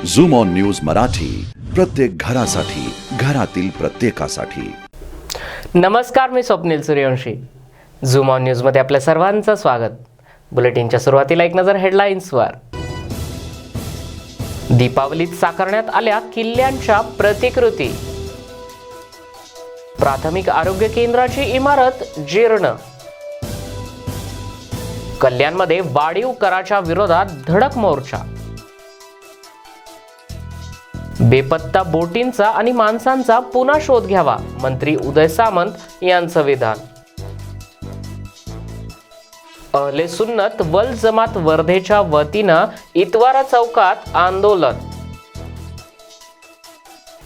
Zoom on news Marathi, प्रत्येक घरासाठी, घरातील प्रत्येकासाठी। नमस्कार, मी Swapnil Suryavanshi. Zoom on news मध्ये आपल्या सर्वांचं स्वागत। बुलेटिनच्या सुरुवातीला एक नजर हेडलाईन्सवर। दीपावलीत साकारण्यात आल्या किल्ल्यांच्या प्रतिकृती। प्राथमिक आरोग्य केंद्राची इमारत जीर्ण। कल्याणमध्ये वाढीव कराच्या विरोधात धडक मोर्चा। बेपत्ता बोटींचा आणि माणसांचा पुन्हा शोध घ्यावा, मंत्री उदय सामंत यांचं विधान। अहले सुन्नत वल जमात वर्धेच्या वतीनं इतवारा चौकात आंदोलन।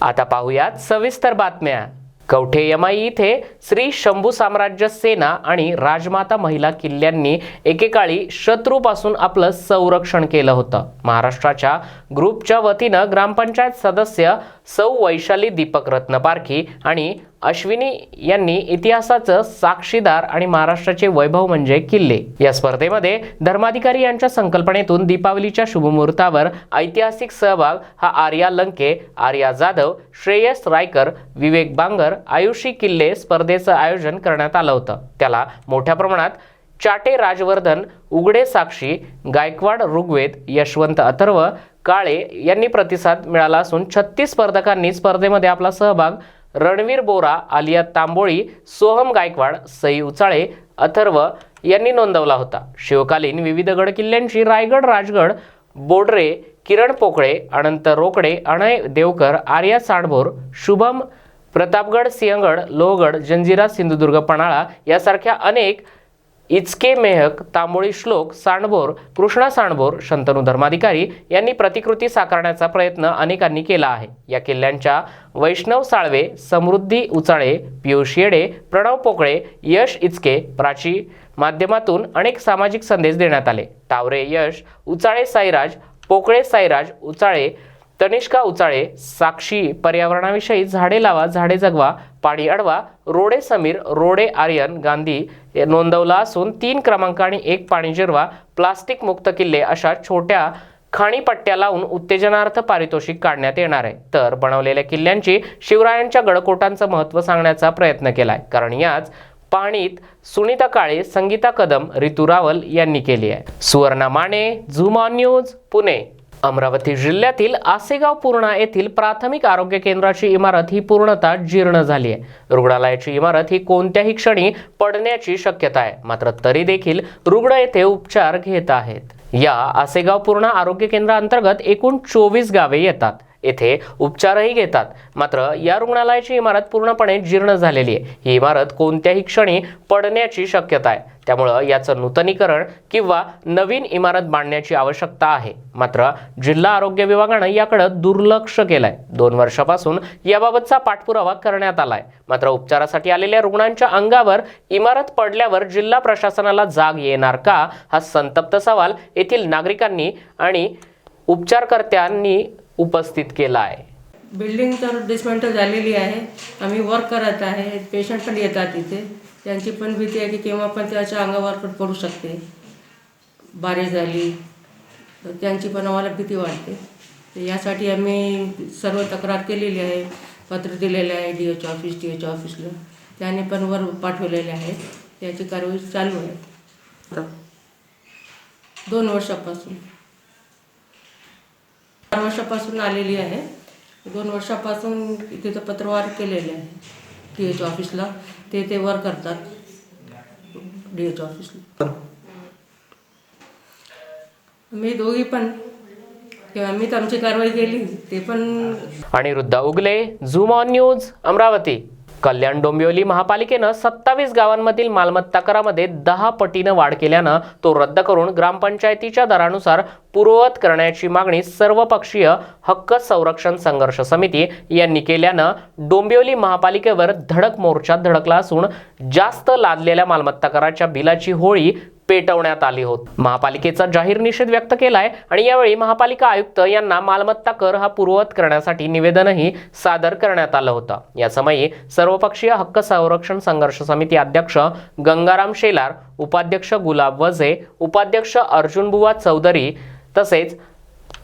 आता पाहूयात सविस्तर बातम्या। कवठे यमाई इथे श्री शंभू साम्राज्य सेना आणि राजमाता महिला किल्ल्यांनी एकेकाळी शत्रूपासून आपलं संरक्षण केलं होतं। महाराष्ट्राच्या ग्रुपच्या वतीनं ग्रामपंचायत सदस्य सौ वैशाली दीपक रत्नपारखी आणि अश्विनी यांनी इतिहासाचं साक्षीदार आणि महाराष्ट्राचे वैभव म्हणजे किल्ले या स्पर्धेमध्ये धर्माधिकारी यांच्या संकल्पनेतून दीपावलीच्या शुभमुहूर्तावर ऐतिहासिक सहभाग हा आर्या लंके, आर्या जाधव, श्रेयस रायकर, विवेक बांगर, आयुषी किल्ले स्पर्धेचं आयोजन करण्यात आलं होतं। त्याला मोठ्या प्रमाणात चाटे राजवर्धन, उघडे साक्षी, गायकवाड ऋग्वेद, यशवंत अथर्व काळे यांनी प्रतिसाद मिळाला असून 36 स्पर्धकांनी स्पर्धेमध्ये आपला सहभाग रणवीर बोरा, आलिया तांबोळी, सोहम गायकवाड, सई उचाळे, अथर्व यांनी नोंदवला होता। शिवकालीन विविध गड किल्ल्यांची रायगड, राजगड, बोडरे, किरण पोकळे, अनंत रोकडे, अनय देवकर, आर्या सांडभोर, शुभम, प्रतापगड, सिंहगड, लोहगड, जंजिरा, सिंधुदुर्ग, पन्हाळा यासारख्या अनेक इचके, मेहक, तांबोळी, श्लोक, सांडभोर, कृष्णा सांडभोर, शंतनू धर्माधिकारी यांनी प्रतिकृती साकारण्याचा प्रयत्न अनेकांनी केला आहे। या किल्ल्यांच्या वैष्णव साळवे, समृद्धी उचाळे, पियुष येडे, प्रणव पोकळे, यश इचके प्राची माध्यमातून अनेक सामाजिक संदेश देण्यात आले। टावरे यश, उचाळे साईराज, पोकळे साईराज, उचाळे तनिष्का उचाळे, साक्षी पर्यावरणाविषयी झाडे लावा, झाडे जगवा, पाणी अडवा, रोडे समीर, रोडे आर्यन गांधी नोंदवला असून 3 क्रमांक आणि 1 पाणी जिरवा, प्लास्टिक मुक्त किल्ले अशा छोट्या खाणीपट्ट्या लावून उत्तेजनार्थ पारितोषिक काढण्यात येणार आहे। तर बनवलेल्या किल्ल्यांची शिवरायांच्या गडकोटांचं महत्त्व सांगण्याचा प्रयत्न केलाय, कारण याच पाणीत सुनीता काळे, संगीता कदम, रितू रावल यांनी केली आहे। Suvarna Mane, zoom on news, Pune. Amravati जिल्ह्यातील आसेगाव पूर्णा येथील प्राथमिक आरोग्य केंद्राची इमारत ही पूर्णतः जीर्ण झाली आहे। रुग्णालयाची इमारत ही कोणत्याही क्षणी पडण्याची शक्यता आहे, मात्र तरी देखील रुग्ण येथे उपचार घेत आहेत। या आसेगाव पूर्णा आरोग्य केंद्राअंतर्गत एकूण 24 गावे येतात। येथे उपचारही घेतात, मात्र या रुग्णालयाची इमारत पूर्णपणे जीर्ण झालेली आहे। ही इमारत कोणत्याही क्षणी पडण्याची शक्यता आहे, त्यामुळे याचं नूतनीकरण किंवा नवीन इमारत बांधण्याची आवश्यकता आहे। मात्र जिल्हा आरोग्य विभागानं याकडे दुर्लक्ष केलंय। 2 वर्षापासून याबाबतचा पाठपुरावा करण्यात आलाय, मात्र उपचारासाठी आलेल्या रुग्णांच्या अंगावर इमारत पडल्यावर जिल्हा प्रशासनाला जाग येणार का, हा संतप्त सवाल येथील नागरिकांनी आणि उपचारकर्त्यांनी उपस्थित केला आहे। बिल्डिंग तर डिसमेंटल झालेली आहे। आम्ही वर्क करत आहे, पेशंट पण येतात इथे, त्यांची पण भीती आहे की केव्हा पण त्याच्या अंगावर पण पडू शकते, बारी झाली तर त्यांची पण आम्हाला भीती वाटते। तर यासाठी आम्ही सर्व तक्रार केलेली आहे, पत्र दिलेले आहे DH ऑफिसला, त्यांनी पण वर पाठवलेले आहे, त्याची कारवाई चालू आहे। 2 वर्षापासून 4 वर्षापासून आलेली आहे। 2 वर्षापासून तिथं पत्रव्यवहार केलेले आहे DH ऑफिसला, ते वर करतात DH ऑफिसला। मी दोघी पण किंवा मी आमची कारवाई केली ते पण। अनिरुद्ध उगले, zoom on news, Amravati. Kalyan Dombivli महापालिकेनं 27 गावांमधील मालमत्ता करामध्ये 10 पटीनं वाढ केल्यानं तो रद्द करून ग्रामपंचायतीच्या दरानुसार पूर्ववत करण्याची मागणी सर्वपक्षीय हक्क संरक्षण संघर्ष समिती यांनी केल्यानं डोंबिवली महापालिकेवर धडक मोर्चा धडकला असून जास्त लादलेल्या मालमत्ता कराच्या बिलाची होळी पेटवण्यात आली होती। महापालिकेचा जाहीर निषेध व्यक्त केलाय आणि यावेळी महापालिका आयुक्त यांना मालमत्ता कर हा पूर्ववत करण्यासाठी निवेदनही सादर करण्यात आलं होतं। या समयी सर्वपक्षीय हक्क संरक्षण संघर्ष समिती अध्यक्ष गंगाराम शेलार, उपाध्यक्ष गुलाब वझे, उपाध्यक्ष अर्जुन बुवा चौधरी तसेच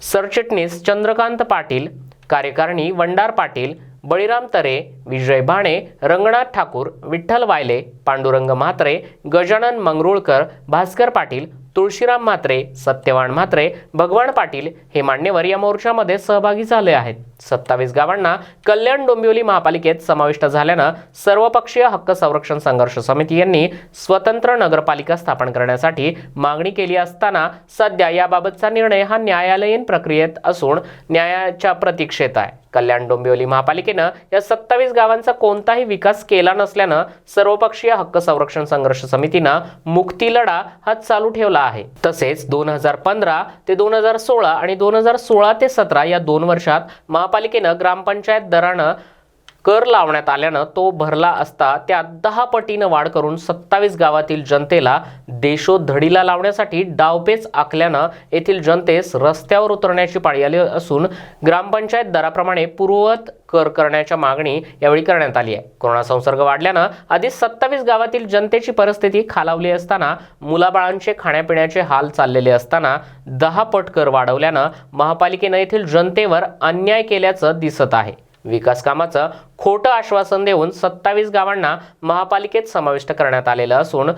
सरचिटणीस चंद्रकांत पाटील, कार्यकारिणी वंडार पाटील, बळीराम तरे, विजय भाणे, रंगनाथ ठाकूर, विठ्ठल वायले, पांडुरंग म्हात्रे, गजानन मंगरुळकर, भास्कर पाटील, तुळशीराम म्हात्रे, सत्यवान म्हात्रे, भगवान पाटील हे मान्यवर या मोर्चामध्ये सहभागी झाले आहेत. 27 गावांना कल्याण डोंबिवली महापालिकेत समाविष्ट झाल्यानं सर्वपक्षीय हक्क संरक्षण संघर्ष समिती यांनी स्वतंत्र नगरपालिका स्थापन करण्यासाठी मागणी केली असताना सध्या याबाबतचा निर्णय हा न्यायालयीन प्रक्रियेत असून न्यायाच्या प्रतीक्षेत आहे. कल्याण डोंबिवली महापालिकेनं या 27 गावांचा कोणताही विकास केला नसल्यानं सर्वपक्षीय हक्क संरक्षण संघर्ष समितीनं मुक्ती लढा हा चालू ठेवला आहे. तसेच 2015 ते 2016 आणि 2016 ते 17 या 2 वर्षात महापालिकेनं ग्रामपंचायत दरानं कर लावण्यात आल्यानं तो भरला असता त्यात 10 पटीनं वाढ करून 27 गावातील जनतेला देशोधडीला लावण्यासाठी डावपेच आखल्यानं येथील जनतेस रस्त्यावर उतरण्याची पाळी आली असून ग्रामपंचायत दराप्रमाणे पूर्ववत कर करण्याच्या मागणी यावेळी करण्यात आली आहे. कोरोना संसर्ग वाढल्यानं आधी 27 गावातील जनतेची परिस्थिती खालावली असताना मुलाबाळांचे खाण्यापिण्याचे हाल चाललेले असताना 10 पट कर वाढवल्यानं महापालिकेनं येथील जनतेवर अन्याय केल्याचं दिसत आहे. विकास कामाचं खोटं आश्वासन देऊन 27 गावांना महापालिकेत समाविष्ट करण्यात आलेलं असून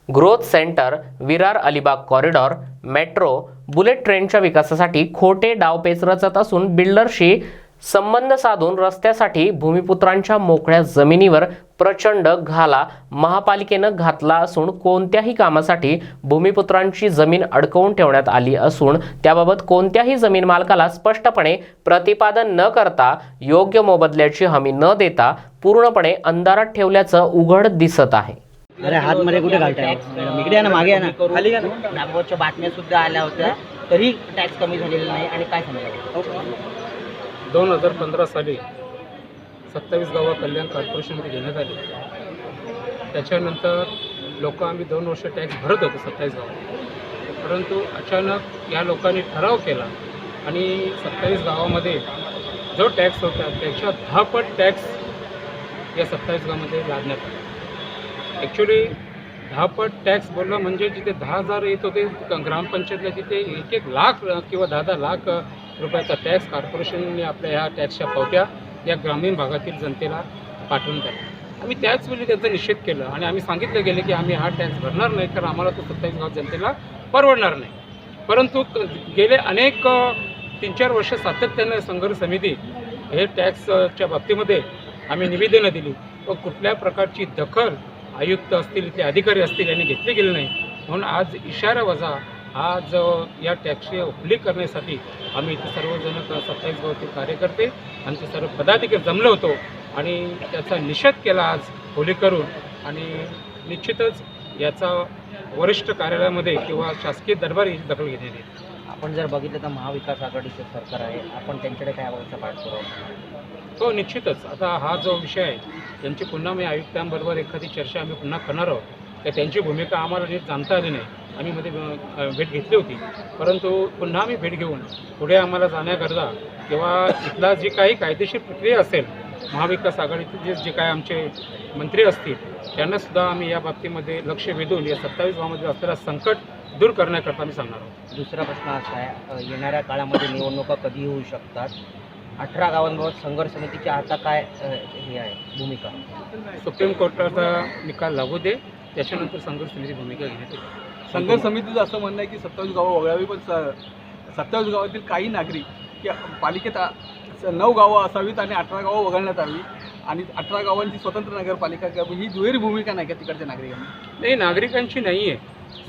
growth centre, Virar Alibag corridor, metro, bullet ट्रेनच्या विकासासाठी खोटे डावपेच रचत असून बिल्डरशी संबंध साधून रस्त्यासाठी भूमिपुत्रांच्या मोकळ्या जमिनीवर प्रचंड घाला महापालिकेनं घातला असून कोणत्याही कामासाठी भूमिपुत्रांची जमीन अडकवून ठेवण्यात आली असून त्याबाबत कोणत्याही जमीन मालकाला स्पष्टपणे प्रतिपादन न करता योग्य मोबदल्याची हमी न देता पूर्णपणे अंधारात ठेवल्याचं उघड दिसत आहे. अरे हात मध्ये कुठे घालताय मॅडम? इकडे या ना, मागे या ना. खाली या ना. त्याबाबतच्या बातम्या सुद्धा आल्या होत्या, तरी टॅक्स कमी झालेला नाही. आणि काय सांगायचं? 2015 साली 27 गावं कल्याण कॉर्पोरेशनमध्ये घेण्यात आली. त्याच्यानंतर लोक आम्ही 2 वर्ष टॅक्स भरत होतो 27 गावात, परंतु अचानक या लोकांनी ठराव केला आणि 27 गावामध्ये जो टॅक्स होता त्याच्या 10 पट टॅक्स या 27 गावामध्ये लादण्यात आला. ॲक्च्युली 10 पट टॅक्स बोललं म्हणजे जिथे 10,000 येत होते ग्रामपंचायतला तिथे 1-1 लाख किंवा 10-10 लाख रुपयाचा टॅक्स कॉर्पोरेशनने आपल्या ह्या टॅक्सच्या पावत्या या ग्रामीण भागातील जनतेला पाठवून द्या. आम्ही त्याचवेळी त्याचा निषेध केलं आणि आम्ही सांगितलं गेलं की आम्ही हा टॅक्स भरणार नाही कारण आम्हाला तो 27 गाव जनतेला परवडणार नाही. परंतु गेले अनेक 3-4 वर्ष सातत्यानं संघर्ष समिती हे टॅक्सच्या बाबतीमध्ये आम्ही निवेदनं दिली व कुठल्या प्रकारची दखल आयुक्त असतील, इथले अधिकारी असतील यांनी घेतली गेली नाही. म्हणून आज इशारा वजा आज या टॅक्सची उकली करण्यासाठी आम्ही इथे सर्वजण 27 गावातील कार्यकर्ते आमचे सर्व पदाधिकारी जमलो होतो आणि त्याचा निषेध केला आज होली करून. आणि निश्चितच याचा वरिष्ठ कार्यालयामध्ये किंवा शासकीय दरबारी दखल घेण्यात येईल. आपण जर बघितलं तर महाविकास आघाडीचं सरकार आहे, आपण त्यांच्याकडे काय याबाबतचा पाठपुरावा? हो, निश्चितच. आता हा जो विषय आहे त्यांची पुन्हा मी आयुक्तांबरोबर एखादी चर्चा आम्ही पुन्हा करणार आहोत. तर त्यांची भूमिका आम्हाला नीट जाणता आली नाही. आम्ही मध्ये भेट घेतली होती, परंतु पुन्हा आम्ही भेट घेऊन पुढे आम्हाला जाण्याकरता किंवा इथला जी काही कायदेशीर प्रक्रिया असेल महाविकास आघाडीचे जे काय आमचे मंत्री असतील त्यांनासुद्धा आम्ही या बाबतीमध्ये लक्ष वेधून या 27 गावामध्ये असलेला संकट दूर करण्याकरता आम्ही सांगणार आहोत. दुसरा प्रश्न असा आहे, येणाऱ्या काळामध्ये निवडणुका कधी होऊ शकतात? 18 गावांबाबत संघर्ष समितीची आता काय हे आहे भूमिका? सुप्रीम कोर्टाचा निकाल लागू दे, त्याच्यानंतर संघर्ष समिती भूमिका घेण्यात येईल. संघर्ष समितीचं असं म्हणणं आहे की 27 गावं वगळावी, पण 27 गावातील काही नागरिक की पालिकेत 9 गावं असावीत आणि 18 गावं वगळण्यात यावी आणि 18 गावांची स्वतंत्र नगरपालिका करावी, ही दुहेरी भूमिका नाही का तिकडच्या नागरिकांनी? नाही, नागरिकांची नाही आहे.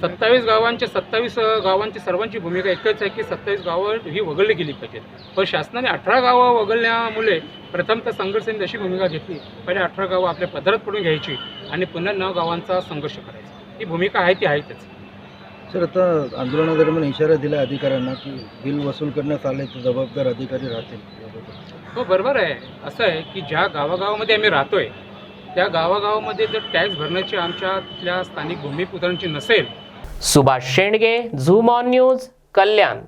27 गावांची सर्वांची भूमिका एकच आहे की 27 गावं ही वगळली गेली पाहिजेत. पण शासनाने 18 गावं वगळल्यामुळे प्रथमतः संघर्ष समितीने अशी भूमिका घेतली, पहिले 18 गावं आपल्या पदरात पडून घ्यायची आणि पुन्हा 9 गावांचा संघर्ष करायचा. ही भूमिका आहे ती आहेच. सर, आता आंदोलनादरम्यान इशारा दिला अधिकाऱ्यांना की बिल वसूल करण्यात आले तर जबाबदार अधिकारी राहतील. हो, बरोबर आहे. असं आहे की ज्या गावागावामध्ये आम्ही राहतोय त्या गावागावामध्ये जर टॅक्स भरण्याची आमच्या तिथल्या स्थानिक भूमिपुत्रांची नसेल. Subhash Shendge, zoom on news, Kalyan.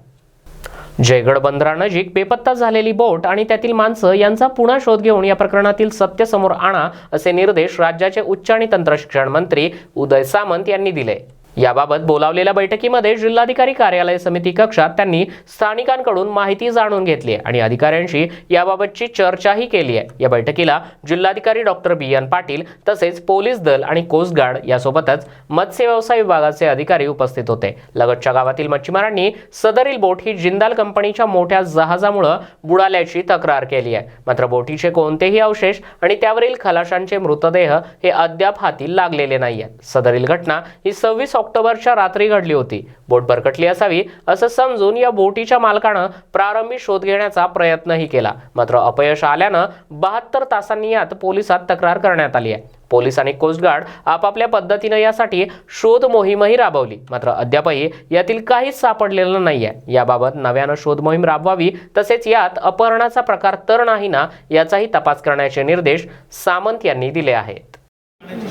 Jaigad बंदरानजीक बेपत्ता झालेली बोट आणि त्यातील माणसं यांचा पुन्हा शोध घेऊन या प्रकरणातील सत्य समोर आणा असे निर्देश राज्याचे उच्च आणि तंत्रशिक्षण मंत्री उदय सामंत यांनी दिले. याबाबत बोलावलेल्या बैठकीमध्ये जिल्हाधिकारी कार्यालय समिती कक्षात त्यांनी स्थानिकांकडून माहिती जाणून घेतली आणि अधिकाऱ्यांशी याबाबतची चर्चाही केली आहे। या बैठकीला जिल्हाधिकारी डॉक्टर बी.एन. पाटील तसेच पोलीस दल आणि कोस्ट गार्ड यासोबतच मत्स्य व्यवसाय विभागाचे अधिकारी उपस्थित होते। लगतच्या गावातील मच्छीमारांनी सदरील बोट ही जिंदाल कंपनीच्या मोठ्या जहाजामुळे बुडाल्याची तक्रार केली आहे। मात्र बोटीचे कोणतेही अवशेष आणि त्यावरील खलाशांचे मृतदेह हे अद्याप हाती लागलेले नाहीयेत। सदरील घटना ही 26 ऑक्टोबरच्या रात्री घडली होती। बोट भरकटली असावी असं समजून या बोटीच्या मालकानं प्रारंभी शोध घेण्याचा प्रयत्नही केला, मात्र अपयश आल्यानं 72 तासांनी यात पोलिसात तक्रार करण्यात आली आहे। पोलीस आणि कोस्ट गार्ड आपापल्या पद्धतीने यासाठी शोध मोहीमही राबवली, मात्र अद्यापही यातील काहीच सापडलेलं नाहीये। याबाबत नव्यानं शोध मोहीम राबवावी तसेच यात अपहरणाचा प्रकार तर नाही ना याचाही तपास करण्याचे निर्देश सामंत यांनी दिले आहेत।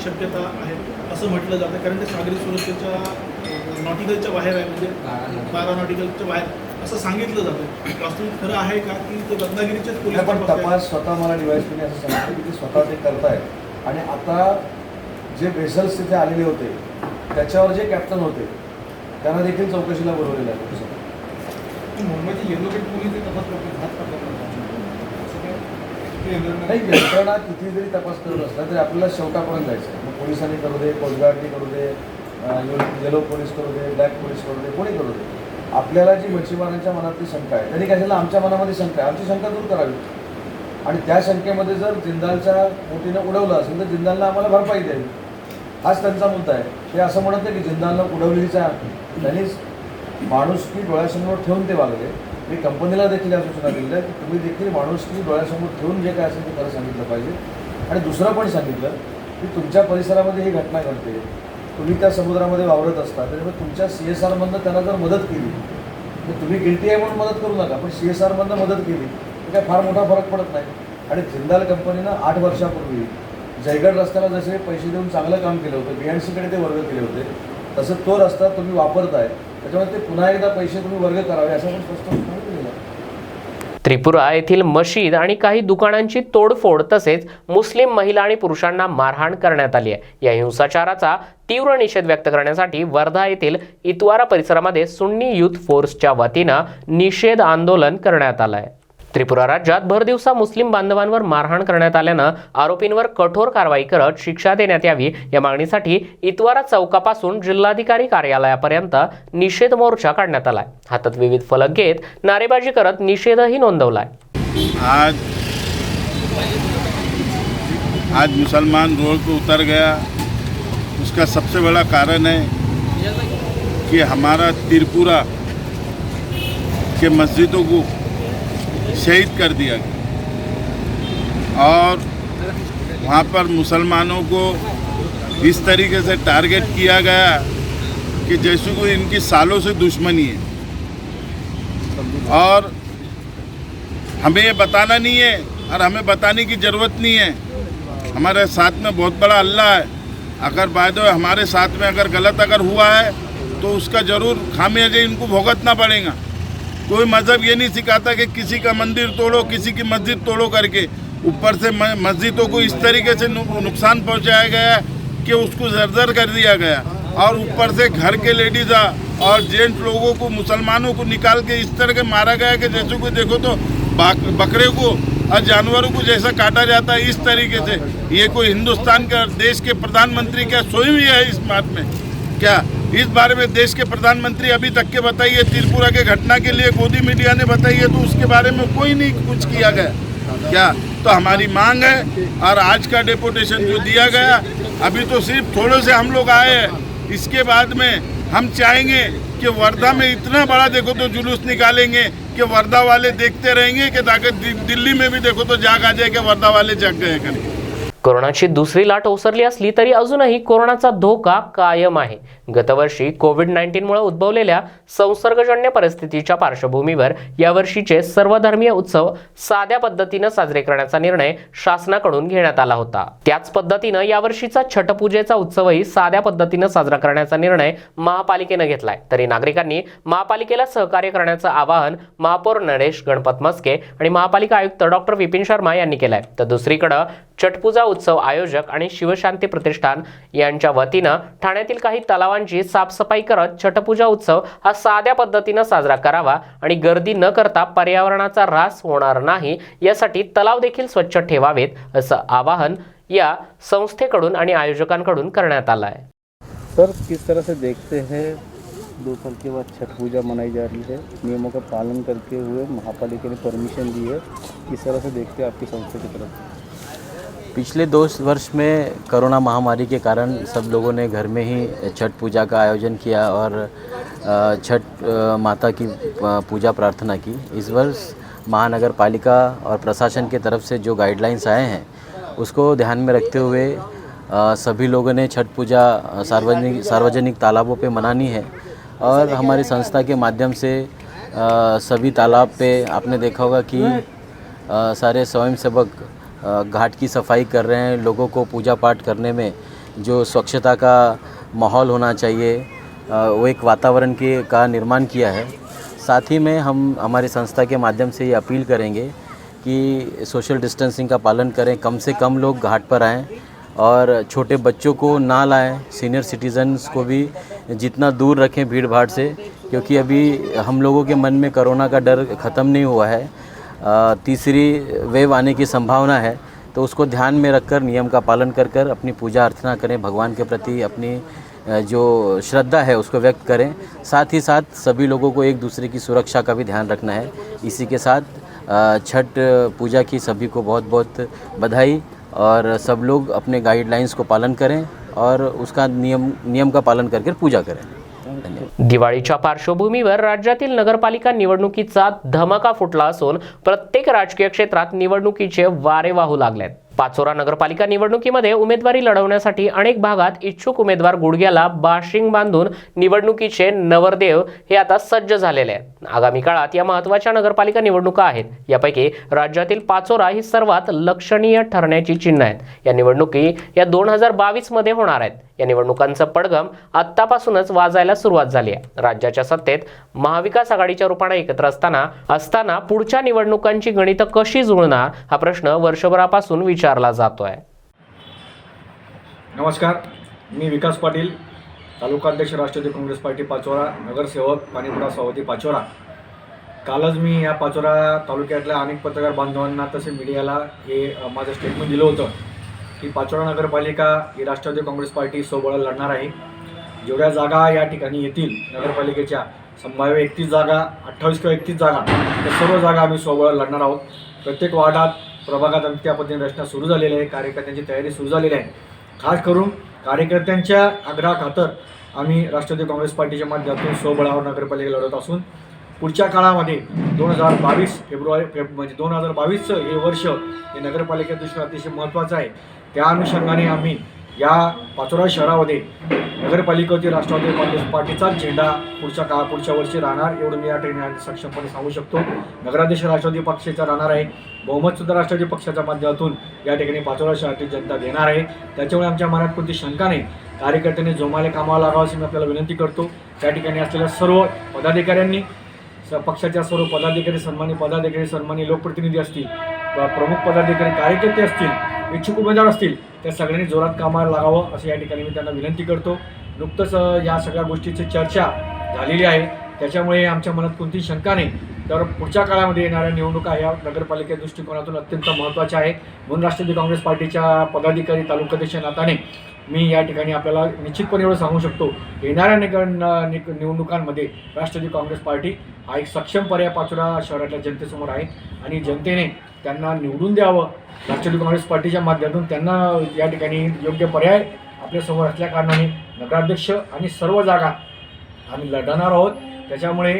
शक्यता आहे असं म्हटलं जातं, कारण ते सागरी सुरक्षेच्या नॉटिकलच्या बाहेर आहे, म्हणजे 12 नॉटिकलच्या बाहेर असं सांगितलं जातं। वास्तविक खरं आहे का की ते रत्नागिरीचेच पोलीस पण तपास स्वतः मला डिवाइसने असं सांगितलं की ते स्वतः ते करतायत आणि आता जे वेसल्स तिथे आलेले होते त्याच्यावर जे कॅप्टन होते त्यांना देखील चौकशीला बोलवलेलं आहे। मुंबईचे येलो गेट पोलीस तपास नाही, यंत्रणा किती जरी तपास करत असला तरी आपल्याला शेवटापर्यंत जायचं आहे। मग पोलिसांनी करू दे, कोस्ट गार्डनी करू दे, येलो पोलीस करू दे, ब्लॅक पोलीस करू दे, कोणी करू दे, आपल्याला जी मच्छीमारांच्या मनातली शंका आहे त्यांनी काय झालं, आमच्या मनामध्ये शंका आहे, आमची शंका दूर करावी आणि त्या शंकेमध्ये जर जिंदालच्या बोटीनं उडवलं असेल तर जिंदालनं आम्हाला भरपाई द्यावी, हाच त्यांचा मुद्दा आहे। ते असं म्हणत नाही की जिंदालनं उडवलेलीच आहे, त्यांनी माणुसकी डोळ्यासमोर ठेवून ते वागले। मी कंपनीला देखील या सूचना दिल्या की तुम्ही देखील माणुसकी डोळ्यासमोर ठेवून जे काय असेल ते खरं सांगितलं पाहिजे। आणि दुसरं पण सांगितलं की तुमच्या परिसरामध्ये ही घटना घडते, तुम्ही त्या समुद्रामध्ये वावरत असता, त्याच्यामुळे तुमच्या CSRमधनं त्यांना जर मदत केली तर तुम्ही गिल्टी आहे म्हणून मदत करू नका, पण CSRमधनं मदत केली तर काय फार मोठा फरक पडत नाही। आणि जिंदाल कंपनीनं 8 वर्षापूर्वी जयगड रस्त्याला जसे पैसे देऊन चांगलं काम केलं होतं, BNCकडे ते वर्ग केले होते, तसं तो रस्ता तुम्ही वापरताय, त्याच्यामुळे ते पुन्हा एकदा पैसे तुम्ही वर्ग करावे असं पण स्पष्ट सांगितलेलं आहे। त्रिपुरा येथील मशीद आणि काही दुकानांची तोडफोड तसेच मुस्लिम महिला आणि पुरुषांना मारहाण करण्यात आली आहे। या हिंसाचाराचा तीव्र निषेध व्यक्त करण्यासाठी वर्धा येथील इतवारा परिसरामध्ये सुन्नी युथ फोर्सच्या वतीनं निषेध आंदोलन करण्यात आलं आहे। त्रिपुरा राज्यात भरदिवसा मुस्लिम बांधवांवर मारहाण करण्यात आल्यानं आरोपींवर कठोर कारवाई करत शिक्षा देण्यात यावी या मागणीसाठी इतवारा चौकापासून जिल्हाधिकारी कार्यालयापर्यंत निषेध मोर्चा काढण्यात आलाय। हातात विविध फलक घेत नारेबाजी करत निषेधही नोंदवलाय। आज मुसलमान रोड पर उतर गया, उसका सबसे बड़ा कारण है कि हमारा त्रिपुरा के मस्जिदों को शहीद कर दिया गया और वहाँ पर मुसलमानों को इस तरीके से टारगेट किया गया कि जैसे कोई इनकी सालों से दुश्मनी है और हमें ये बताना नहीं है और हमें बताने की ज़रूरत नहीं है। हमारे साथ में बहुत बड़ा अल्लाह है, अगर बाय हमारे साथ में अगर गलत अगर हुआ है तो उसका ज़रूर खामियाजा इनको भुगतना पड़ेगा। कोई मज़हब ये नहीं सिखाता कि किसी का मंदिर तोड़ो, किसी की मस्जिद तोड़ो करके। ऊपर से मस्जिदों को इस तरीके से नुकसान पहुंचाया गया कि उसको जर्जर कर दिया गया और ऊपर से घर के लेडीज़ और जेंट्स लोगों को, मुसलमानों को निकाल के इस तरह के मारा गया कि जैसे कोई देखो तो बकरे को और जानवरों को जैसा काटा जाता है इस तरीके से। ये कोई हिंदुस्तान का देश के प्रधानमंत्री क्या सोए हुए है इस बात में? क्या इस बारे में देश के प्रधानमंत्री अभी तक के बताइए, त्रिपुरा के घटना के लिए गोदी मीडिया ने बताई है तो उसके बारे में कोई नहीं कुछ किया गया क्या? तो हमारी मांग है और आज का डेपुटेशन जो दिया गया, अभी तो सिर्फ थोड़े से हम लोग आए हैं, इसके बाद में हम चाहेंगे कि वर्धा में इतना बड़ा देखो तो जुलूस निकालेंगे कि वर्धा वाले देखते रहेंगे कि ताकि दिल्ली में भी देखो तो जाग आ जाए कि वर्धा वाले जाग गए करके। कोरोनाची दुसरी लाट ओसरली असली तरी अजूनही कोरोनाचा धोका कायम आहे। गतवर्षी कोविड-19 मुळे उद्भवलेल्या संसर्गजन्य परिस्थितीच्या पार्श्वभूमीवर यावर्षीचे सर्वधर्मीय उत्सव साध्या पद्धतीने साजरे करण्याचा निर्णय शासनाकडून घेण्यात आला होता। त्याच पद्धतीने यावर्षीचा छठपूजेचा उत्सवही साध्या पद्धतीने साजरा करण्याचा निर्णय महापालिकेने घेतलाय। तरी नागरिकांनी महापालिकेला सहकार्य करण्याचे आवाहन महापौर नरेश गणपत मस्के आणि महापालिका आयुक्त डॉक्टर विपिन शर्मा यांनी केलंय। तर दुसरीकडे छटपूजा उत्सव आयोजक आणि शिवशांती प्रतिष्ठान यांच्या वतीनं ठाण्यातील काही तलावांची साफसफाई करत छटपूजा उत्सव हा साध्या पद्धतीनं साजरा करावा आणि गर्दी न करता पर्यावरणाचा ऱ्हास होणार नाही यासाठी तलाव देखील स्वच्छ ठेवावेत असं आवाहन या संस्थेकडून आणि आयोजकांकडून करण्यात आलं आहे। सर, किस तरह से देखते हैं 2 साल के बाद छठ पूजा मनाई जा रही है, नियमों का पालन करते हुए महापालिका ने परमिशन दी है, किस तरह से देखते हैं आपकी संस्था की तरफ? पिछले 2 वर्ष में कोरोना महामारी के कारण सब लोगों ने घर में ही छठ पूजा का आयोजन किया और छठ माता की पूजा प्रार्थना की। इस वर्ष महानगर पालिका और प्रशासन की तरफ से जो गाइडलाइंस आए हैं उसको ध्यान में रखते हुए सभी लोगों ने छठ पूजा सार्वजनिक तालाबों पे मनानी है और हमारी संस्था के माध्यम से सभी तालाब पे आपने देखा होगा कि सारे स्वयंसेवक घाट की सफाई कर रहे हैं। लोगों को पूजा पाठ करने में जो स्वच्छता का माहौल होना चाहिए वो एक वातावरण का निर्माण किया है। साथ ही में हम हमारी संस्था के माध्यम से ये अपील करेंगे कि सोशल डिस्टेंसिंग का पालन करें, कम से कम लोग घाट पर आएँ और छोटे बच्चों को ना लाएं, सीनियर सिटीजन्स को भी जितना दूर रखें भीड़ भाड़ से, क्योंकि अभी हम लोगों के मन में कोरोना का डर ख़त्म नहीं हुआ है। तीसरी वेव आने की संभावना है, तो उसको ध्यान में रखकर नियम का पालन कर अपनी पूजा अर्चना करें, भगवान के प्रति अपनी जो श्रद्धा है उसको व्यक्त करें। साथ ही साथ सभी लोगों को एक दूसरे की सुरक्षा का भी ध्यान रखना है। इसी के साथ छठ पूजा की सभी को बहुत बहुत बधाई और सब लोग अपने गाइडलाइंस को पालन करें और उसका नियम का पालन करके पूजा करें। धन्यवाद। दिवाळीच्या पार्श्वभूमीवर राज्यातील नगरपालिका निवडणुकीचा धमाका फुटला असून प्रत्येक राजकीय क्षेत्रात निवडणुकीचे वारे वाहू लागलेत। पाचोरा नगरपालिका निवडणुकीमध्ये उमेदवारी लढवण्यासाठी अनेक भागात इच्छुक उमेदवार गुडघ्याला बाशिंग बांधून निवडणुकीचे नवरदेव हे आता सज्ज झालेले आहेत। आगामी काळात या महत्त्वाच्या नगरपालिका निवडणुका आहेत। यापैकी राज्यातील पाचोरा ही सर्वात लक्षणीय ठरण्याची चिन्ह आहेत। या निवडणुकी या 2022 मध्ये होणार आहेत। या निवडणुकांचं पडघम आत्तापासूनच वाजायला सुरुवात झाली आहे। राज्याच्या सत्तेत महाविकास आघाडीच्या रूपाने एकत्र असताना पुढच्या निवडणुकांची गणितं कशी जुळणार हा प्रश्न वर्षभरापासून विचारला जातोय। नमस्कार, मी विकास पाटील, तालुकाध्यक्ष राष्ट्रवादी काँग्रेस पार्टी पाचोरा, नगरसेवक पाणीपुरा सभापती पाचोरा। कालच मी या पाचोरा तालुक्यातल्या अनेक पत्रकार बांधवांना तसे मीडियाला हे माझं स्टेटमेंट दिलं होतं की पाचोरा नगरपालिका ही राष्ट्रवादी काँग्रेस पार्टी सोबत लढणार आहे। जेवढ्या जागा या ठिकाणी येतील नगरपालिकेच्या संभाव्य 31 जागा, 28 किंवा 31 जागा, त्या सर्व जागा आम्ही सोबत लढणार आहोत। प्रत्येक वार्डात प्रभागात आम्ही त्या पद्धतीने रचना सुरू झालेली आहे, कार्यकर्त्यांची तयारी सुरू झालेली आहे। खास करून कार्यकर्त्यांच्या आग्रहाखातर आम्ही राष्ट्रवादी काँग्रेस पार्टीच्या माध्यमातून स्वबळावर नगरपालिका लढत असून पुढच्या काळामध्ये 2022 म्हणजे 2022चं हे वर्ष हे नगरपालिके दृष्टीने अतिशय महत्त्वाचं आहे। त्या अनुषंगाने आम्ही या पाचोरा शहरामध्ये नगरपालिकेवरती राष्ट्रवादी काँग्रेस पार्टीचा झेंडा पुढच्या वर्षी राहणार एवढं मी या ठिकाणी सक्षमपणे सांगू शकतो। नगराध्यक्ष राष्ट्रवादी पक्षाचा राहणार आहे, बहुमतसुद्धा राष्ट्रवादी पक्षाच्या माध्यमातून या ठिकाणी पाचोरा शहरातील जनता देणार आहे। त्याच्यामुळे आमच्या मनात कोणती शंका नाही। कार्यकर्त्यांनी जोमाने कामाला लागावं अशी मी आपल्याला विनंती करतो। त्या ठिकाणी असलेल्या सर्व पदाधिकाऱ्यांनी, पक्षाच्या सर्व पदाधिकारी, सन्मानी लोकप्रतिनिधी असतील, प्रमुख पदाधिकारी, कार्यकर्ते असतील, इच्छुक उमेदवार असतील, त्या सगळ्यांनी जोरात कामाला लागावं अशी या ठिकाणी मी त्यांना विनंती करतो। नुकतंच या सगळ्या गोष्टीची चर्चा झालेली आहे, त्याच्यामुळे आमच्या मनात कोणतीही शंका नाही। तर पुढच्या काळामध्ये येणाऱ्या निवडणुका या नगरपालिके दृष्टिकोनातून अत्यंत महत्त्वाच्या आहेत। म्हणून राष्ट्रवादी काँग्रेस पार्टीच्या पदाधिकारी, तालुकाध्यक्ष नात्याने मी या ठिकाणी आपल्याला निश्चितपणे एवढं सांगू शकतो, येणाऱ्या निवडणुकांमध्ये राष्ट्रवादी काँग्रेस पार्टी हा एक सक्षम पर्याय पाचोरा शहरातल्या जनतेसमोर आहे आणि जनतेने त्यांना निवडून द्यावं। राष्ट्रवादी काँग्रेस पार्टीच्या माध्यमातून त्यांना या ठिकाणी योग्य पर्याय आपल्यासमोर असल्या कारणाने नगराध्यक्ष आणि सर्व जागा आम्ही लढणार आहोत। त्याच्यामुळे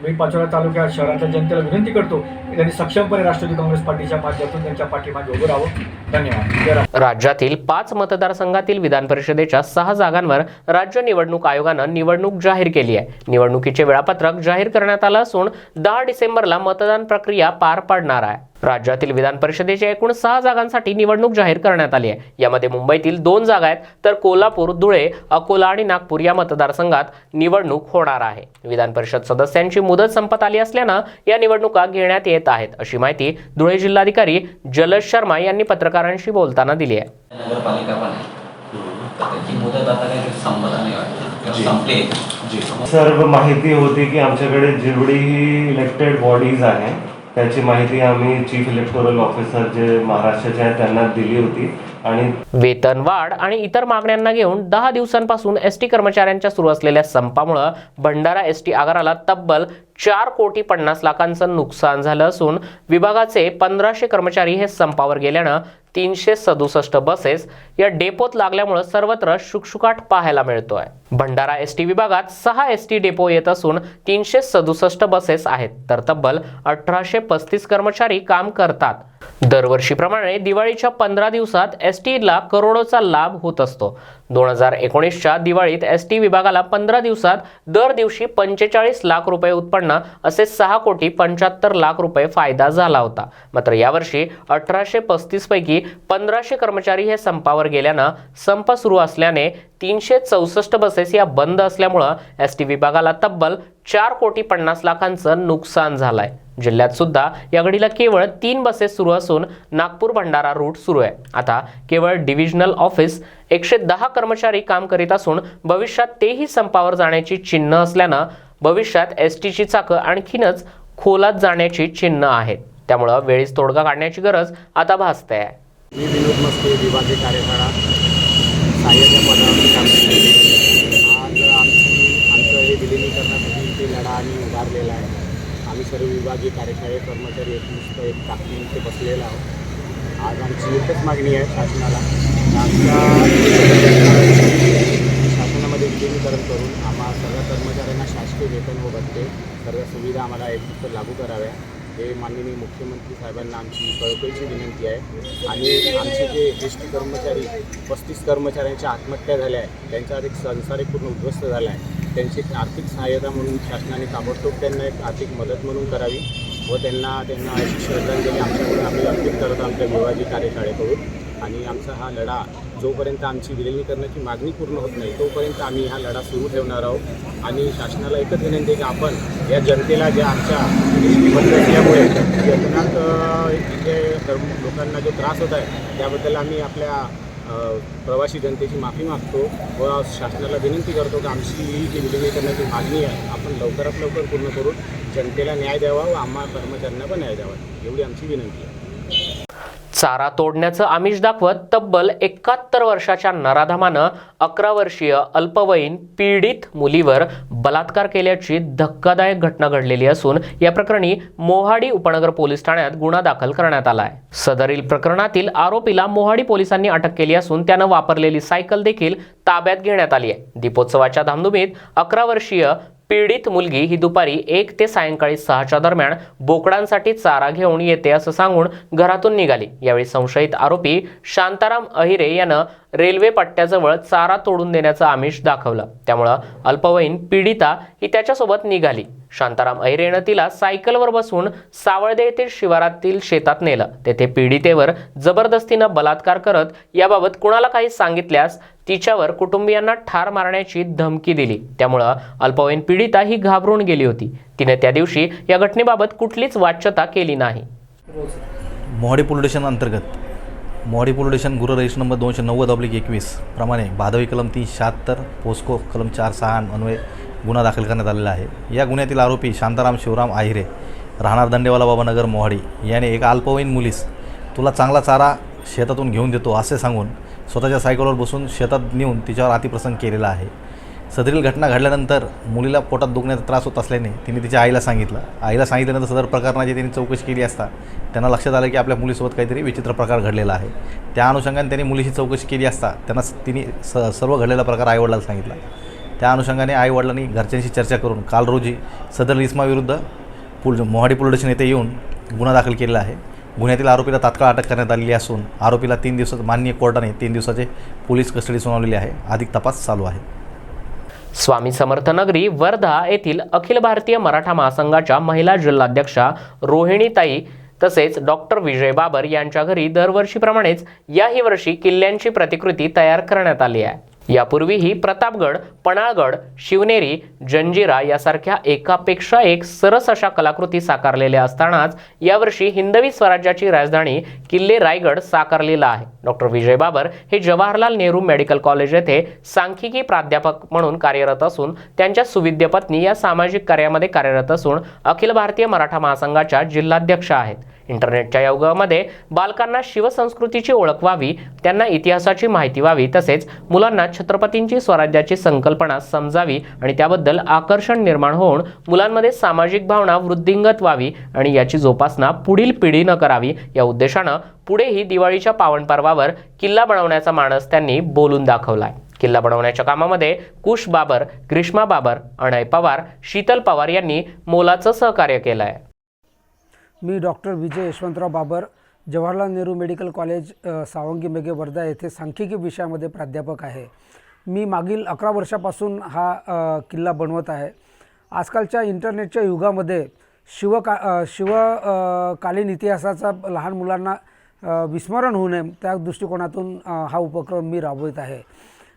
मी पाचोरा तालुक्यात शहरातल्या जनतेला विनंती करतो की त्यांनी सक्षमपणे राष्ट्रवादी काँग्रेस पार्टीच्या माध्यमातून त्यांच्या पाठीमागे उभं राहावं। धन्यवाद। राज्यातील 5 मतदारसंघातील विधान परिषदेच्या 6 जागांवर राज्य निवडणूक आयोगानं निवडणूक जाहीर केली आहे। निवडणुकीचे वेळापत्रक जाहीर करण्यात आलं असून 10 डिसेंबरला मतदान प्रक्रिया पार पडणार आहे। राज्यातील विधान परिषदेच्या एकूण 6 जागांसाठी निवडणूक जाहीर करण्यात आली आहे. यामध्ये मुंबईतील 2 जागा आहेत, तर कोल्हापूर, धुळे, अकोला आणि नागपूर या मतदारसंघात निवडणूक होणार आहे. विधान परिषद सदस्यांची मुदत संपत आली असल्यानं या निवडणुका घेण्यात येत आहेत, अशी माहिती धुळे जिल्हाधिकारी जलज शर्मा यांनी पत्रकारांशी बोलताना दिली आहे. नगरपालिका पण आहे, त्याची मुदत आता काही संपत नाही वाटतं, संपली. सर्व माहिती होती की आमच्याकडे जेवढीही इलेक्टेड बॉडीज आहे त्याची माहिती आम्ही चीफ इलेक्टोरल ऑफिसर जे महाराष्ट्राचे आहेत त्यांना दिली होती आणि वेतन वाढ आणि इतर मागण्यांना घेऊन 10 दिवसांपासून एसटी कर्मचाऱ्यांच्या सुरू असलेल्या संपामुळे भंडारा एसटी आगाराला तब्बल 4,50,00,000 नुकसान झालं असून विभागाचे 1500 कर्मचारी हे संपावर गेल्यानं 367 बसेस या डेपोत लागल्यामुळे सर्वत्र शुकशुकाट पाहायला मिळतोय. भंडारा एसटी विभागात 6 एसटी डेपो येत असून 367 बसेस आहेत, तर तब्बल 1835 कर्मचारी काम करतात. दरवर्षीप्रमाणे दिवाळीच्या 15 दिवसात एसटीला करोडोचा लाभ होत असतो. 2019च्या दिवाळीत एसटी विभागाला 15 दिवसात दर दिवशी 45 लाख रुपये उत्पन्न असे 6,75,00,000 रुपये फायदा झाला होता. मात्र यावर्षी 1835 पैकी 1500 कर्मचारी हे संपावर गेल्यानं संप सुरू असल्याने 364 बसेस या बंद असल्यामुळं एसटी विभागाला तब्बल 4,50,00,000 नुकसान झालंय. जिल्ह्यात सुद्धा या घडीला केवळ 3 बसेस सुरू असून नागपूर भंडारा रूट सुरू आहे. आता केवळ डिव्हिजनल ऑफिस 110 कर्मचारी काम करीत असून भविष्यात तेही संपावर जाण्याची चिन्ह असल्यानं भविष्यात एसटीची चाकं आणखीनच खोलात जाण्याची चिन्ह आहेत. त्यामुळं वेळीच तोडगा काढण्याची गरज आता भासते आहे. मी विनोद मस्के, विभागीय कार्यशाळा सहाय्यक पदावर काम करतो. आज आमचं हे विलिनीकरणासाठी ते लढा आम्ही उभारलेला आहे. आम्ही सर्व विभागीय कार्यशाळे कर्मचारी एक ताकदीने बसलेला आहोत. आज आमची एकच मागणी आहे शासनाला, शासनामध्ये विलिनीकरण करून आम्हा सर्व कर्मचाऱ्यांना शासकीय वेतन व भत्ते सर्व सुविधा आम्हाला एकत्र लागू कराव्या. हे माननीय मुख्यमंत्री साहेबांना आमची कळकळीची विनंती आहे. आणि आमचे जे एसटी कर्मचारी 35 कर्मचाऱ्यांच्या आत्महत्या झाल्या आहे, त्यांचा एक संसार पूर्ण उद्ध्वस्त झाला आहे. त्यांची आर्थिक सहाय्यता म्हणून शासनाने ताबडतोब त्यांना एक आर्थिक मदत म्हणून करावी व त्यांना अशी श्रद्धांजली आमच्याकडून आम्ही अर्पित करतो आमच्या विभागीय कार्यशाळेकडून. आणि आमचा हा लढा जोपर्यंत आमची विलिनीकरणाची मागणी पूर्ण होत नाही तोपर्यंत आम्ही हा लढा सुरू ठेवणार आहोत. आणि शासनाला एकच विनंती आहे की आपण या जनतेला ज्या आमच्या बंद असल्यामुळे वेतनात इथे लोकांना जो त्रास होत आहे त्याबद्दल आम्ही आपल्या प्रवासी जनतेची माफी मागतो व शासनाला विनंती करतो की आमची ही जी विलिनीकरणाची मागणी आहे आपण लवकरात लवकर पूर्ण करून जनतेला न्याय द्यावा व आम्हा कर्मचाऱ्यांना पण न्याय द्यावा, एवढी आमची विनंती आहे. चारा तोडण्याचं आमिष दाखवत तब्बल 71 वर्षाच्या नराधमानं 11 वर्षीय अल्पवयीन पीडित मुलीवर बलात्कार केल्याची धक्कादायक घटना घडलेली असून या प्रकरणी मोहाडी उपनगर पोलीस ठाण्यात गुन्हा दाखल करण्यात आला आहे. सदरील प्रकरणातील आरोपीला मोहाडी पोलिसांनी अटक केली असून त्यानं वापरलेली सायकल देखील ताब्यात घेण्यात आली आहे. दीपोत्सवाच्या धामधुमीत 11 वर्षीय पीडित मुलगी ही दुपारी 1 ते सायंकाळी 6च्या दरम्यान बोकडांसाठी चारा घेऊन येते असं सांगून घरातून निघाली. यावेळी संशयित आरोपी शांताराम अहिरे यानं रेल्वे पट्ट्याजवळ चारा तोडून देण्याचं आमिष दाखवलं. त्यामुळं अल्पवयीन पीडिता ही त्याच्यासोबत निघाली. शांताराम अहिरेनं तिला सायकलवर बसवून सावळदे येथील शिवारातील शेतात नेलं. तेथे पीडितेवर जबरदस्तीनं बलात्कार करत याबाबत कुणाला काही सांगितल्यास तिच्यावर कुटुंबियांना ठार मारण्याची धमकी दिली. त्यामुळं अल्पवयीन पीडिता ही घाबरून गेली होती. तिने त्या दिवशी या घटनेबाबत कुठलीच वाच्यता केली नाही. मोहाडी पोलीस स्टेशन अंतर्गत मोहाडी पोलीस स्टेशन गुन्हा रजिस्टर नंबर 290/21 प्रमाणे भादवी कलम 376 पोस्को कलम 4/6 अन्वये गुन्हा दाखल करण्यात आलेला आहे. या गुन्ह्यातील आरोपी शांताराम शिवराम आहिरे राहणार दंडेवाला बाबानगर मोहाडी याने एका अल्पवयीन मुलीस तुला चांगला चारा शेतातून घेऊन देतो असे सांगून स्वतःच्या सायकलवर बसून शेतात नेऊन तिच्यावर अतिप्रसंग केलेला आहे. सदरील घटना घडल्यानंतर मुलीला पोटात दुखण्याचा त्रास होत असल्याने तिने तिच्या आईला सांगितलं. आईला सांगितल्यानंतर सदर प्रकरणाची त्यांनी चौकशी केली असता त्यांना लक्षात आलं की आपल्या मुलीसोबत काहीतरी विचित्र प्रकार घडलेला आहे. त्या अनुषंगाने त्यांनी मुलीची चौकशी केली असता तिने सर्व घडलेला प्रकार आईवडिलांना सांगितला. त्या अनुषंगाने आईवडिलांनी घरच्यांशी चर्चा करून काल रोजी सदर इसमाविरुद्ध मोहाडी पोलीस स्टेशन येथे येऊन गुन्हा दाखल केलेला आहे. गुन्ह्यातील आरोपीला तात्काळ अटक करण्यात आलेली असून आरोपीला 3 दिवसात माननीय कोर्टाने 3 दिवसाचे पोलीस कस्टडी सुनावलेली आहे. अधिक तपास चालू आहे. स्वामी समर्थ नगरी वर्धा येथील अखिल भारतीय मराठा महासंघाच्या महिला जिल्हाध्यक्षा रोहिणीताई तसेच डॉक्टर विजय बाबर यांच्या घरी दरवर्षीप्रमाणेच याही वर्षी किल्ल्यांची प्रतिकृती तयार करण्यात आली आहे। यापूर्वीही प्रतापगड, पन्हाळगड, शिवनेरी, जंजिरा यासारख्या एकापेक्षा एक सरस अशा कलाकृती साकारलेल्या असतानाच यावर्षी हिंदवी स्वराज्याची राजधानी किल्ले रायगड साकारलेला आहे। डॉक्टर विजय बाबर हे जवाहरलाल नेहरू मेडिकल कॉलेज येथे सांख्यिकी प्राध्यापक म्हणून कार्यरत असून त्यांच्या सुविद्य पत्नी या सामाजिक कार्यामध्ये कार्यरत असून अखिल भारतीय मराठा महासंघाच्या जिल्हाध्यक्ष आहेत। इंटरनेटच्या युगामध्ये बालकांना शिवसंस्कृतीची ओळख व्हावी, त्यांना इतिहासाची माहिती व्हावी, तसेच मुलांना छत्रपतींची स्वराज्याची संकल्पना समजावी आणि त्याबद्दल आकर्षण निर्माण होऊन मुलांमध्ये सामाजिक भावना वृद्धिंगत व्हावी आणि याची जोपासना पुढील पिढीनं करावी या उद्देशानं पुढेही दिवाळीच्या पावन पर्वावर किल्ला बनवण्याचा मानस त्यांनी बोलून दाखवलाय। किल्ला बनवण्याच्या कामामध्ये कुश बाबर, ग्रीष्मा बाबर, अणय पवार, शीतल पवार यांनी मोलाचं सहकार्य केलं आहे। मी डॉक्टर विजय यशवंतराव बाबर, जवाहरलाल नेहरू मेडिकल कॉलेज सावंगी मेघे वर्धा येथे सांख्यिकी विषयामध्ये प्राध्यापक आहे। मी मागील 11 वर्षापासून हा किल्ला बनवत आहे। आजकालच्या इंटरनेटच्या युगामध्ये शिवकालीन इतिहासाचा लहान मुलांना विस्मरण होऊ नये त्या दृष्टिकोनातून हा उपक्रम मी राबवत आहे।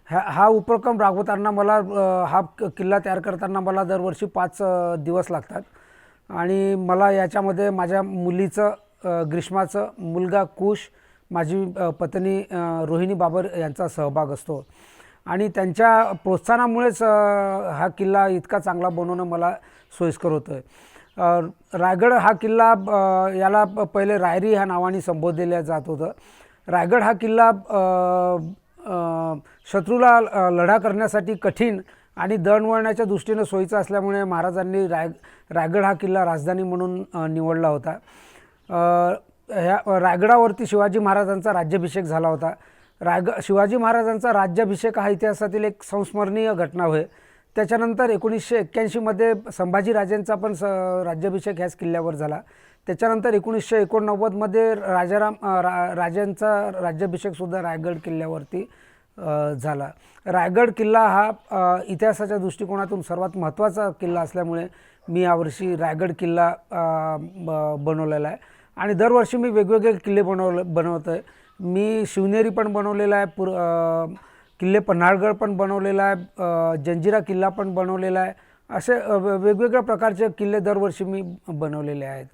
हा उपक्रम राबवताना मला हा किल्ला तयार करताना मला दरवर्षी 5 दिवस लागतात आणि मला याच्यामध्ये माझ्या मुलीचं ग्रीष्माचं, मुलगा कुश, माझी पत्नी रोहिणी बाबर यांचा सहभाग असतो आणि त्यांच्या प्रोत्साहनामुळेच हा किल्ला इतका चांगला बनवणं मला सोयीस्कर होतं आहे। रायगड हा किल्ला याला पहिले रायरी ह्या नावाने संबोधलेलं जात होतं। रायगड हा किल्ला शत्रूला लढा करण्यासाठी कठीण आणि दळणवळणाच्या दृष्टीने सोयीचा असल्यामुळे महाराजांनी रायगड हा किल्ला राजधानी म्हणून निवडला होता। ह्या रायगडावरती शिवाजी महाराजांचा राज्याभिषेक झाला होता। शिवाजी महाराजांचा राज्याभिषेक हा इतिहासातील एक संस्मरणीय घटना होय। त्याच्यानंतर 1981 मध्ये संभाजीराजेंचा पण राज्याभिषेक ह्याच किल्ल्यावर झाला। त्याच्यानंतर 1989 मध्ये राजांचा राज्याभिषेकसुद्धा रायगड किल्ल्यावरती झाला। रायगड किल्ला हा इतिहासाच्या दृष्टिकोनातून सर्वात महत्त्वाचा किल्ला असल्यामुळे मी यावर्षी रायगड किल्ला बनवलेला आहे आणि दरवर्षी मी वेगवेगळे किल्ले बनवतो आहे। मी शिवनेरी पण बनवलेला आहे, किल्ले पन्हाळगड पण बनवलेला आहे, जंजिरा किल्ला पण बनवलेला आहे। असे वेगवेगळ्या प्रकारचे किल्ले दरवर्षी मी बनवलेले आहेत।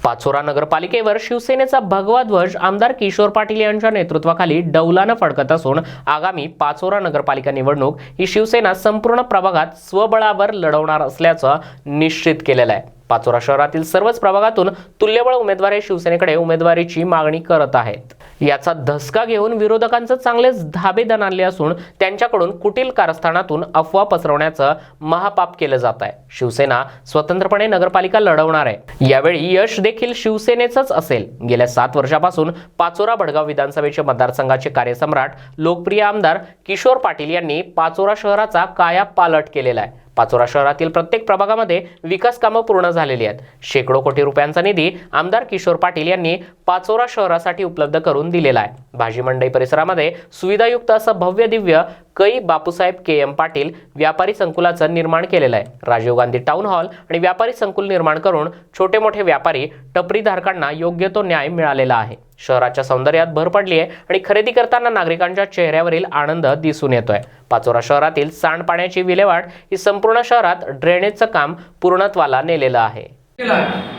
पाचोरा नगरपालिकेवर शिवसेनेचा भगवा ध्वज आमदार किशोर पाटील यांच्या नेतृत्वाखाली डौलानं फडकत असून आगामी पाचोरा नगरपालिका निवडणूक ही शिवसेना संपूर्ण प्रभागात स्वबळावर लढवणार असल्याचं निश्चित केलेलं आहे। पाचोरा शहरातील सर्वच प्रभागातून तुल्यबळ उमेदवार हे शिवसेनेकडे उमेदवारीची मागणी करत आहेत। याचा धसका घेऊन विरोधकांचं चांगलेच धाबेदन आणले असून त्यांच्याकडून कुटील कारस्थानातून अफवा पसरवण्याचं महापाप केलं जात आहे। शिवसेना स्वतंत्रपणे नगरपालिका लढवणार आहे। यावेळी यश देखील शिवसेनेचंच असेल। गेल्या 7 वर्षापासून पाचोरा भडगाव विधानसभेचे मतदारसंघाचे कार्यसम्राट लोकप्रिय आमदार किशोर पाटील यांनी पाचोरा शहराचा कायापालट केलेला आहे। पाचोरा शहरातील प्रत्येक प्रभागामध्ये विकास कामं पूर्ण झालेली आहेत। शेकडो कोटी रुपयांचा निधी आमदार किशोर पाटील यांनी पाचोरा शहरासाठी उपलब्ध करून दिलेला आहे। भाजी मंडई परिसरामध्ये सुविधायुक्त असं भव्य दिव्य कै बापूसाहेब KM पाटील व्यापारी संकुलाचं निर्माण केलेलं आहे। राजीव गांधी टाउन हॉल आणि व्यापारी संकुल निर्माण करून छोटे मोठे व्यापारी टपरीधारकांना योग्य तो न्याय मिळालेला आहे। शहराच्या सौंदर्यात भर पडली आहे आणि खरेदी करताना नागरिकांच्या चेहऱ्यावरील आनंद दिसून येतोय। पाचोरा शहरातील सांडपाण्याची विल्हेवाट ही संपूर्ण शहरात ड्रेनेजचं काम पूर्णत्वाला नेलेलं आहे।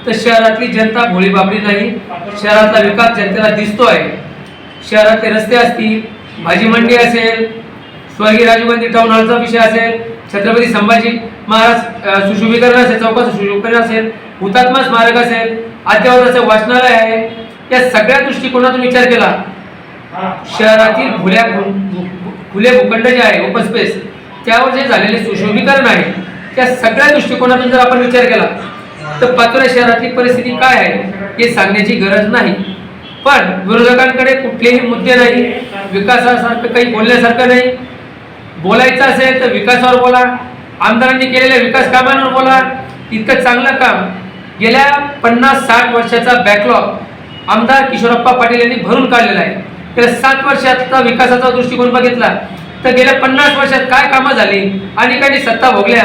तर शहरातली जनता भोळी बाबरी नाही, शहरातला विकास जनतेला दिसतोय। शहरातले रस्ते असतील, भाजी मंडी असेल, स्वर्गीय राजीव गांधी टाउन हॉलचा विषय असेल, छत्रपती संभाजी महाराज सुशोभीकरण असेल, चौकाचं सुशोभीकरण असेल, हुतात्मा स्मारक असेल, अद्यावत वाचनालय आहे, या सगळ्या दृष्टिकोनातून विचार केला शहरातील खुले भूखंड जे आहे ओपन स्पेस त्यावर जे झालेले सुशोभीकरण आहे त्या सगळ्या दृष्टिकोनातून जर आपण विचार केला तर पाचोरा शहरातली परिस्थिती काय आहे हे सांगण्याची गरज नाही। पण विरोधकांकडे कुठलेही मुद्दे नाही, विकासासारखं काही बोलण्यासारखं नाही। बोलायचं असेल तर विकासावर बोला, आमदारांनी केलेल्या विकास कामांवर बोला। इतकं चांगलं काम गेल्या 50-60 वर्षाचा बॅकलॉग आमदार किशोरप्पा पाटील यांनी भरून काढलेला आहे। गेल्या 7 वर्षाचा विकासाचा दृष्टिकोन बघितला तर गेल्या 50 वर्षात काय कामं झाली, अनेकांनी सत्ता भोगल्या।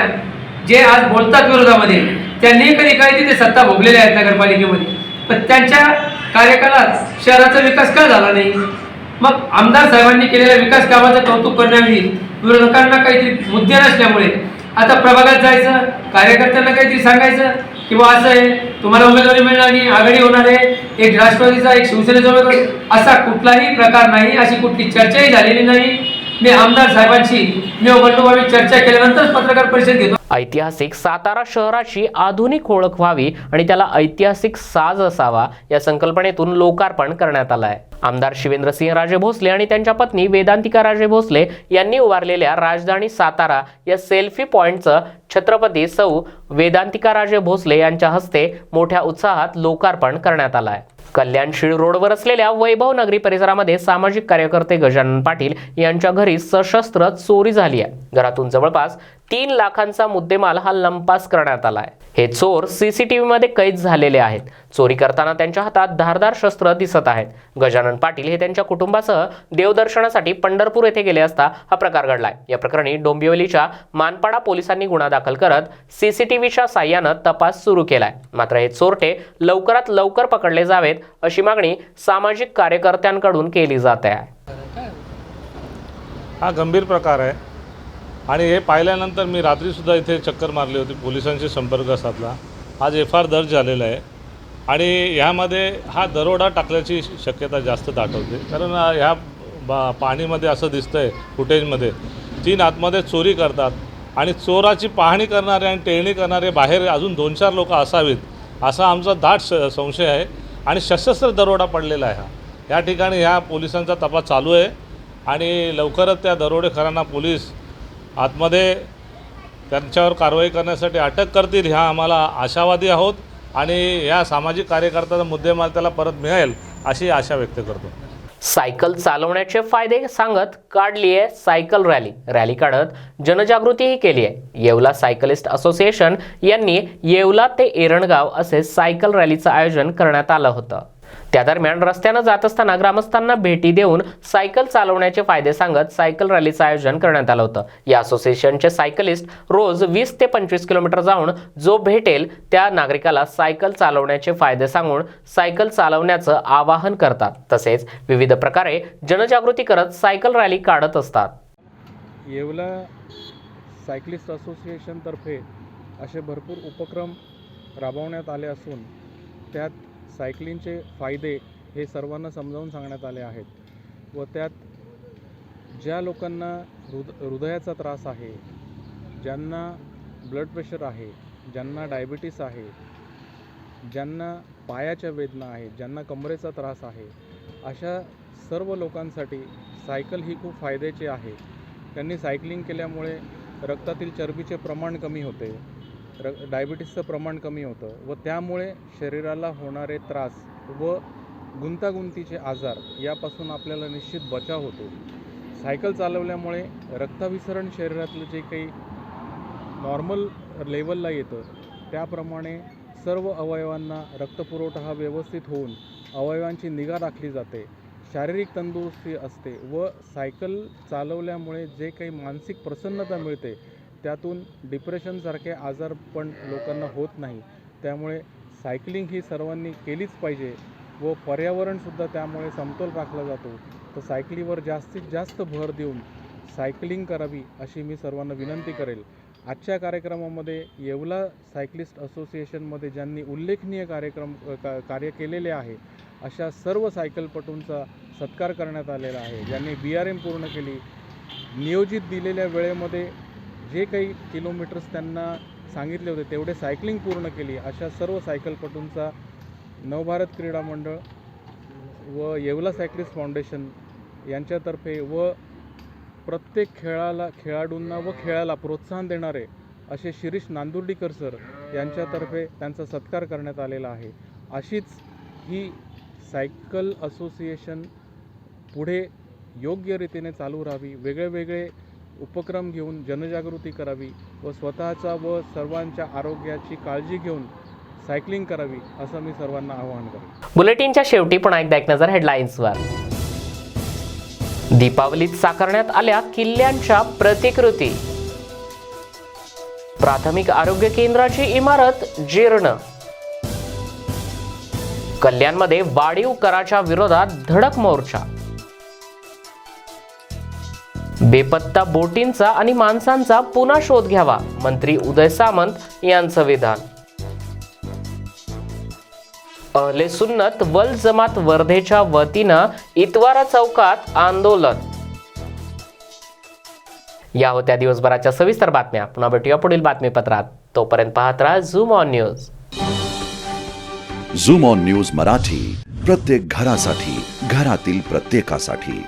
जे आज बोलतात विरोधामध्ये त्यांनी कधी काही तिथे सत्ता भोगलेल्या आहेत नगरपालिकेमध्ये, पण त्यांच्या कार्यकाळात शहराचा विकास का झाला नाही? मग आमदार साहेबांनी केलेल्या विकास कामाचं कौतुक करण्यावेळी विरोधकांना काहीतरी मुद्दे नसल्यामुळे आता प्रभागात जायचं, कार्यकर्त्यांना काहीतरी सांगायचं की बा असं आहे, तुम्हाला उमेदवारी मिळणार नाही, आघाडी होणार आहे, एक राष्ट्रवादीचा एक शिवसेनेचा उमेदवार, असा कुठलाही प्रकार नाही, अशी कुठली चर्चाही झालेली नाही. मी आमदार साहेबांशी बंधुभावी चर्चा केल्यानंतर पत्रकार परिषद घेतो. ऐतिहासिक सातारा शहराची आधुनिक ओळख व्हावी आणि त्याला ऐतिहासिक साज असावा या संकल्पनेतून लोकार्पण करण्यात आलं आहे. आमदार शिवेंद्रसिंह राजे भोसले आणि त्यांच्या पत्नी वेदांतिका राजे भोसले यांनी उभारलेल्या राजधानी सातारा या सेल्फी पॉइंटचं छत्रपती सौ वेदांतिका राजे भोसले यांच्या हस्ते मोठ्या उत्साहात लोकार्पण करण्यात आलं आहे. कल्याण शीळ रोडवर असलेल्या वैभव नगरी परिसरामध्ये सामाजिक कार्यकर्ते गजानन पाटील यांच्या घरी सशस्त्र चोरी झाली आहे. घरातून जवळपास 3 लाखांचा मुद्देमाल हा लंपास करण्यात आला आहे. हे चोर CCTV मध्ये कैद झालेले आहेत. चोरी करताना त्यांच्या हातात धारदार शस्त्र दिसत आहेत. गजानन पाटील हे त्यांच्या कुटुंबासह देवदर्शनासाठी पंढरपूर येथे गेले असता हा प्रकार घडलाय. या प्रकरणी डोंबिवलीच्या मानपाडा पोलिसांनी गुन्हा दाखल करत CCTVच्या साह्यानं तपास सुरू केलाय. मात्र हे चोरटे लवकरात लवकर पकडले जावेत अशी मागणी सामाजिक कार्यकर्त्यांकडून केली जाते आहे. हा गंभीर प्रकार आहे आणि हे पाहिल्यानंतर मी रात्रीसुद्धा इथे चक्कर मारली होती, पोलिसांशी संपर्क साधला. आज FIR दर्ज झालेला आहे आणि ह्यामध्ये हा दरोडा टाकल्याची शक्यता जास्त दाखवते. कारण ह्या पाणीमध्ये असं दिसतं आहे फुटेजमध्ये 3 आतमध्ये चोरी करतात आणि चोराची पाहणी करणारे आणि टेळणी करणारे बाहेर अजून 2-4 लोक असावीत असा आमचा दाट संशय आहे आणि सशस्त्र दरोडा पडलेला आहे. या ठिकाणी ह्या पोलिसांचा तपास चालू आहे आणि लवकरच त्या दरोडेखोरांना पोलीस आतमध्ये त्यांच्यावर कारवाई करण्यासाठी अटक करतील ह्या आम्हाला आशावादी आहोत आणि या सामाजिक कार्यकर्त्याचा मुद्देमाल त्याला परत मिळेल अशी आशा व्यक्त करतो. सायकल चालवण्याचे फायदे सांगत काढली आहे सायकल रॅली काढत जनजागृतीही केली आहे. येवला सायकलिस्ट असोसिएशन यांनी येवला ते एरणगाव असे सायकल रॅलीचं आयोजन करण्यात आलं होतं. त्या दरम्यान रस्त्यानं जात असताना ग्रामस्थांना भेटी देऊन सायकल चालवण्याचे फायदे सांगत सायकल रॅलीचं आयोजन करण्यात आलं होतं. या असोसिएशनचे सायकलिस्ट रोज 20 ते 25 किलोमीटर जाऊन जो भेटेल त्या नागरिकाला सायकल चालवण्याचे फायदे सांगून सायकल चालवण्याचं आवाहन करतात. तसेच विविध प्रकारे जनजागृती करत सायकल रॅली काढत असतात. येवला सायकलिस्ट असोसिएशनतर्फे असे भरपूर उपक्रम राबवण्यात आले असून त्यात सायकलिंगचे फायदे हे सर्वांना समजावून सांगण्यात आले आहेत व त्यात ज्या लोकांना हृदयाचा त्रास आहे, ज्यांना ब्लड प्रेशर आहे, ज्यांना डायबिटीस आहे, ज्यांना पायाच्या वेदना आहेत, ज्यांना कमरेचा त्रास आहे, अशा सर्व लोकांसाठी सायकल ही खूप फायद्याची आहे. त्यांनी सायकलिंग केल्यामुळे रक्तातील चरबीचे प्रमाण कमी होते, डायबिटीसचं प्रमाण कमी होतं व त्यामुळे शरीराला होणारे त्रास व गुंतागुंतीचे आजार यापासून आपल्याला निश्चित बचाव होतो. सायकल चालवल्यामुळे रक्ताभिसरण शरीरातलं जे काही नॉर्मल लेवलला येतं त्याप्रमाणे सर्व अवयवांना रक्तपुरवठा हा व्यवस्थित होऊन अवयवांची निगा राखली जाते, शारीरिक तंदुरुस्ती असते व सायकल चालवल्यामुळे जे काही मानसिक प्रसन्नता मिळते त्यातून डिप्रेशनसारखे आजार पण लोकांना होत नाही. त्यामुळे सायकलिंग ही सर्वांनी केलीच पाहिजे व पर्यावरणसुद्धा त्यामुळे समतोल राखला जातो. तर सायकलीवर जास्तीत जास्त भर देऊन सायकलिंग करावी अशी मी सर्वांना विनंती करेल. आजच्या कार्यक्रमामध्ये येवला सायकलिस्ट असोसिएशनमध्ये ज्यांनी उल्लेखनीय कार्य केलेले आहे अशा सर्व सायकलपटूंचा सत्कार करण्यात आलेला आहे. ज्यांनी BRM पूर्ण केली, नियोजित दिलेल्या वेळेमध्ये जे काही किलोमीटर्स त्यांना सांगितले होते तेवढे सायकलिंग पूर्ण केली अशा सर्व सायकलपटूंचा नवभारत क्रीडा मंडळ व येवला सायकलिस्ट फाउंडेशन यांच्यातर्फे व प्रत्येक खेळाडूंना व खेळाला प्रोत्साहन देणारे असे शिरीष नांदुर्डीकर सर यांच्यातर्फे त्यांचा सत्कार करण्यात आलेला आहे. अशीच ही सायकल असोसिएशन पुढे योग्य रीतीने चालू राहावी, वेगळे उपक्रम घेऊन जनजागृती करावी व स्वतःचा व सर्वांच्या आरोग्याची काळजी घेऊन सायकलिंग करावी असं मी सर्वांना आवाहन करतो. बुलेटिनच्या शेवटी पुन्हा एकदा एक नजर हेडलाईन्सवर. दीपावलीत साकारण्यात आल्या किल्ल्यांच्या प्रतिकृती. प्राथमिक आरोग्य केंद्राची इमारत जीर्ण. कल्याणमध्ये वाढीव कराच्या विरोधात धडक मोर्चा. बेपत्ता बोटींचा आणि माणसांचा पुन्हा शोध घ्यावा, मंत्री उदय सामंत यांचं विधान. अहले सुन्नत वल जमात वर्धेच्या वतीनं इतवारा चौकात आंदोलन. या होत्या दिवसभराच्या सविस्तर बातम्या. पुन्हा भेटूया पुढील बातमीपत्रात. तोपर्यंत पाहत राहा zoom on news. Zoom on news Marathi, प्रत्येक घरासाठी, घरातील प्रत्येकासाठी.